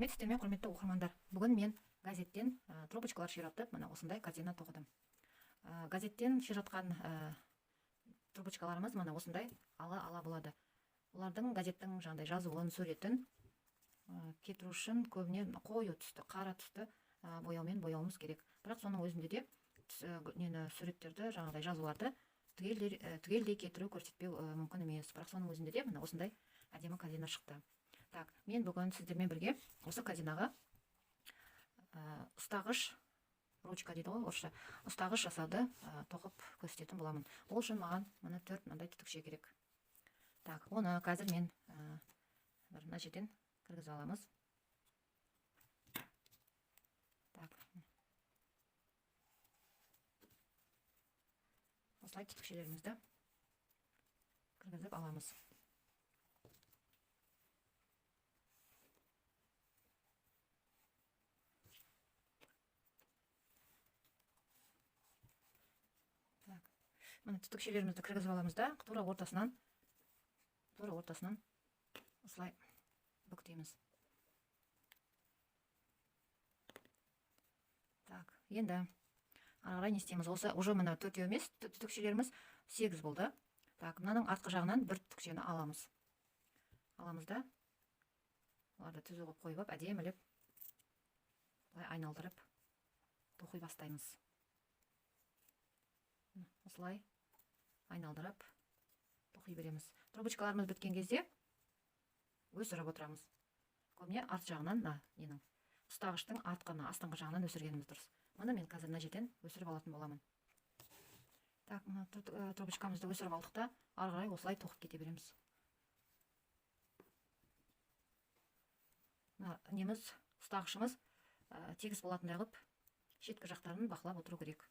Сәлеметсіздер ме, құрметті оқырмандар. Бүгін мен газеттен трубочкалар ширатып, мына осындай картина тоқыдым. Газеттен ширатқан трубочкаларымыз мына осындай ала болады. Олардың газеттің жаңағыдай жазуын, суретін кетіру үшін көбіне қою түсті, қара түсті бояумен бояуымыз керек. Бірақ соның өзінде де суреттерді, жаңағыдай жазуларды түгелдей кетіру, көрсетпеу мүмкін емес. Бірақ соның өзінде де мына осындай әдемі картина шықты. Так, мен бүгін сіздермен бірге осы картинаға ұстағыш, ручка дейді ғой, орысша, ұстағыш жасауды тоқып көрсететін боламын. Ол үшін маған мына 4 мынандай түтікше керек. Так, оны қазір мен мына жерден кіргізіп аламыз. Так, осылай түтікшелерімізді кіргізіп аламыз. Мына түтікшелерімізді кіргізіп аламыз да, тура ортасынан осылай бүктейміз. Так, енді ары қарай не істейміз? Осы уже мына 4 емес, түтікшелеріміз 8 болды. Так, мынаның артқы жағынан бір түтікшені аламыз. Аламыз да, оларды түзу қылып қойып, әдемілеп былай айналдырып тоқи бастаймыз. Осылай айналдырып тоқи береміз. Трубочкаларымыз біткен кезде өсіріп отырамыз. Көбіне арт жағынан, ұстағыштың астыңғы жағынан өсіргеніміз дұрыс. Мұны мен қазір мына жерден өсіріп алатын боламын. Так, трубочкамызды өсіріп алдық та, ары қарай осылай тоқып кете береміз. Ұстағышымыз тегіс болатындай қылып, шеткі жақтарын бақылап отыру керек.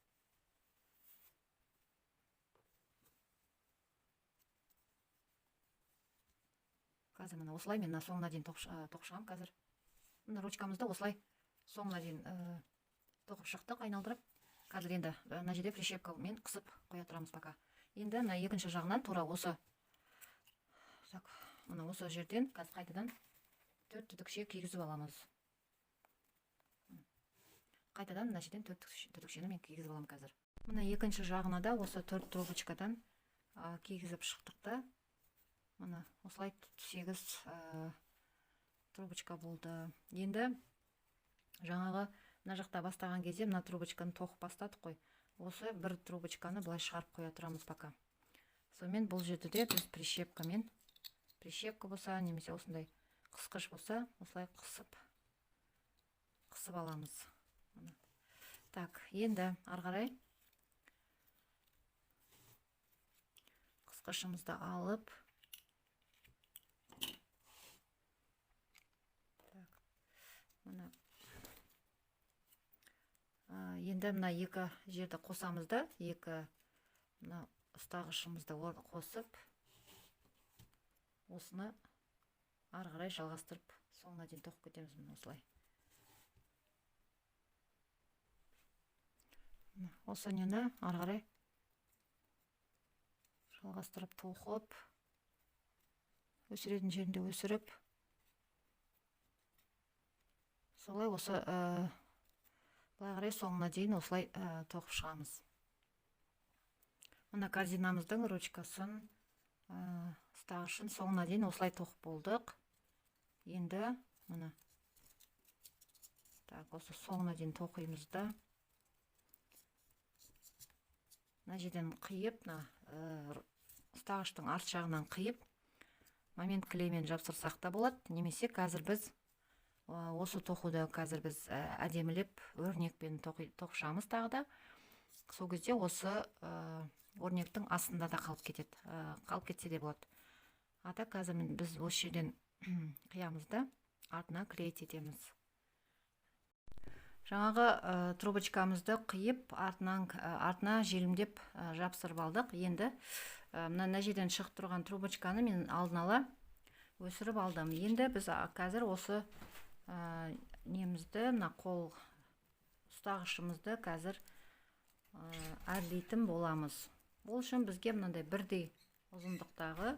Қазір мына осылай мен соңына дейін тоқып шығам қазір. Мына ручкамызды осылай соңына дейін тоқып шықтық, айналдырып. Қазір енді мына жерде прищепкамен қысып қоя тұрамыз пока. Енді мына екінші жағынан тура осы жерден қазір қайтадан 4 түтікше кигізіп аламыз. Қайтадан мына жерден 4 түтікшені мен кигізіп аламын қазір. Мына екінші жағына да осы 4 трубочкадан кигізіп шықтық та. Мына осылай 8 трубочка болды. Енді жаңағы мына жақта бастаған кезде мына трубочканы тоқып бастадық қой. Осы бір трубочканы былай шығарып қоя тұрамыз пока. Сонымен бұл жерде де біз прищепка болса, немесе осындай қысқыш болса, осылай қысып аламыз. Так, енді ары қарай қысқышымызды алып, енді мына екі жерді қосамыз да, екі ұстағышымызды қосып, осыны ары қарай жалғастырып, соңына дейін тоқып кетеміз. Осылай. Осы нені ары қарай жалғастырып тоқып, өсіретін жерінде өсіріп, солай осы былай қарай соңына дейін осылай тоқып шығамыз. Мына картинамыздың ручкасын, ұстағышын соңына дейін осылай тоқып болдық. Енді мына осы соңына дейін тоқимыз да. Мына жерден қиып, ұстағыштың арт жағынан қиып, момент клеймен жапсырсақ та болады. Немесе қазір біз осы тоқуды қазір біз әдемілеп өрнекпен тоқышамыз тағы да. Сол кезде осы өрнектің астында да қалып кетсе де болады. Ата қазір біз осы жерден қиямыз да, артына клеить етеміз. Жаңағы трубочкамызды қиып, артына желімдеп жапсырып алдық. Енді мына жерден шығып тұрған трубочканы мен алдын ала өсіріп алдым. Енді біз қазір осы немізді, қол ұстағышымызды қазір әрлейтін боламыз. Ол үшін бізге мынандай бірдей ұзындықтағы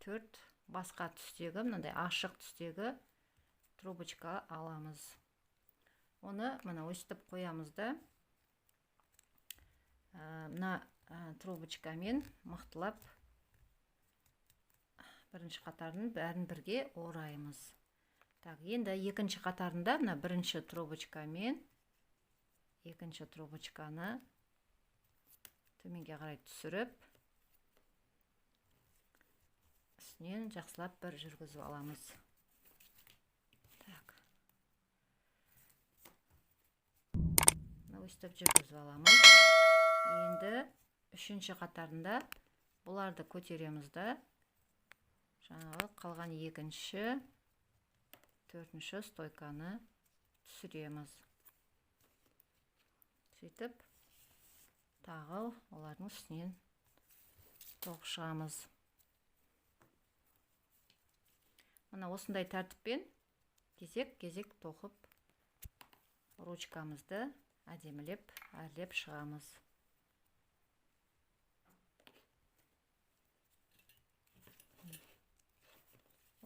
4 басқа түстегі, мынандай ашық түстегі трубочка аламыз. Оны мына өстіп қоямыз да, мына трубочкамен мықтылап бірінші қатарын бәрін бірге ораймыз. Так, енді екінші қатарында мына бірінші трубочкамен екінші трубочканы төменге қарай түсіріп, үстінен жақсылап бір жүргізіп аламыз. Так. Өстіп жүргізіп аламыз. Енді үшінші қатарында бұларды көтереміз да, жаңағы қалған екінші, төртінші стойканы түсіреміз. Сөйтіп, тағы олардың үстінен тоқып шығамыз. Мына осындай тәртіппен кезек-кезек тоқып ручкамызды әдемілеп, әрлеп шығамыз.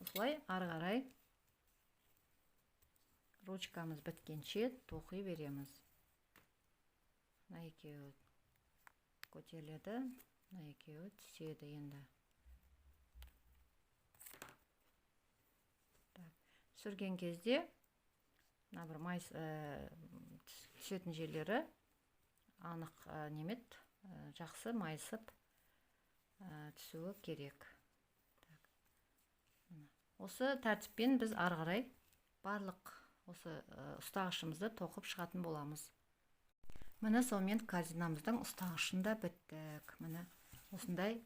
Осылай ары қарай ручкамыз біткенше тоқи береміз. Мына екеуі көтеріледі, мына екеуі түседі енді. Сүрген кезде мына бір түсетін жерлері анық немет, жақсы майысып түсуі керек. Осы тәртіппен біз ары қарай барлық осы ұстағышымызды тоқып шығатын боламыз. Міне сонымен корзинамыздың ұстағышында біттік. Міне осындай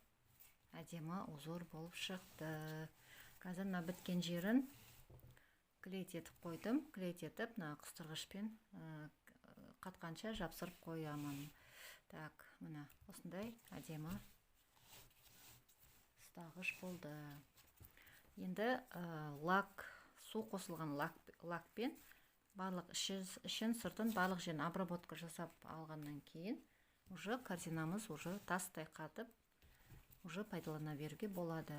әдемі узор болып шықты. Қазір мына біткен жерін клейт етіп қойдым. Клейт етіп, мына қыстырғышпен қатқанша жапсырып қоямын. Так, міне осындай әдемі ұстағыш болды. Енді лак, су қосылған лакпен барлық ішін сыртын барлық жерін обработка жасап алғаннан кейін уже корзинамыз уже тастай қатып уже пайдалана беруге болады.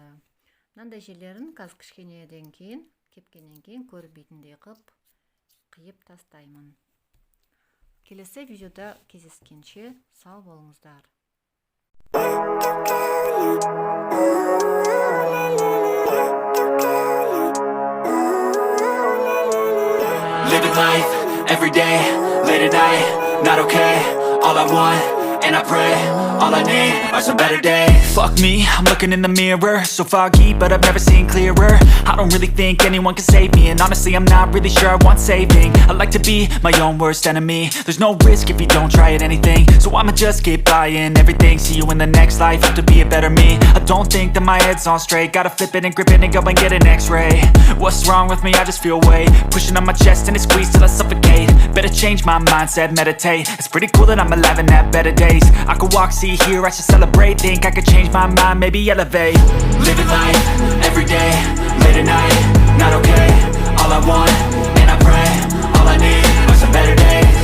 Мынандай жерлерін қазір кішкенеден кейін, кепкеннен кейін көрінбейтіндей қиып тастаймын. Келесі видеода кездескенше сау болыңыздар. Living life, every day, late at night, not okay. All I want, and I pray, all I need are some better days. Fuck me, I'm looking in the mirror, so foggy, but I've never seen clearer. I don't really think anyone can save me, and honestly I'm not really sure I want saving. I like to be my own worst enemy. There's no risk if you don't try at anything, so I'ma just keep buying everything. See you in the next life, have to be a better me. I don't think that my head's on straight, gotta flip it and grip it and go and get an x-ray. What's wrong with me? I just feel weight pushing on my chest and it squeezes till I suffocate. Better change my mindset, meditate. It's pretty cool that I'm alive and have better days. I could walk, see, hear, I should celebrate. Think I could change my mind, maybe elevate. Living life, every day, late at night, not okay. All I want, and I pray, all I need are some better days.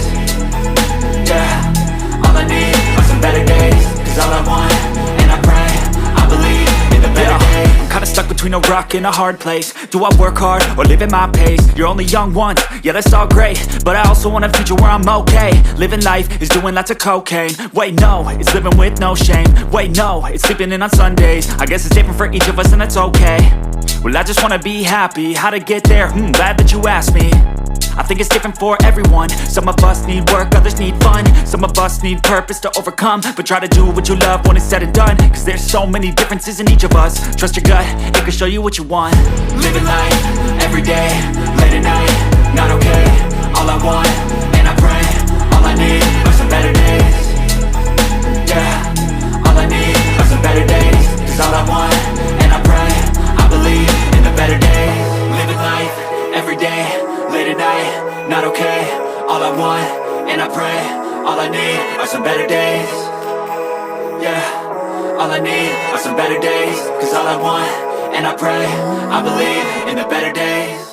Yeah, all I need are some better days. Cause all I want, and I pray, I believe in the better days. I'm kinda stuck between a rock and a hard place. Do I work hard or live at my pace? You're only young once, yeah that's all great, but I also want a future where I'm okay. Living life is doing lots of cocaine. Wait no, it's living with no shame. Wait no, it's sleeping in on Sundays. I guess it's different for each of us and that's okay. Well I just wanna be happy, how to get there? Glad that you asked me. I think it's different for everyone. Some of us need work, others need fun. Some of us need purpose to overcome. But try to do what you love when it's said and done. Cause there's so many differences in each of us. Trust your gut, it can show you what you want. Living life, every day, late at night, not okay. All I want, and I pray, all I need are some better days. Yeah, all I need are some better days. Cause all I want, and I pray, I believe in the better days. Living life, every day, late at night, not okay. All I want, and I pray, all I need are some better days. Yeah, all I need are some better days. Cause all I want, and I pray, I believe in the better days.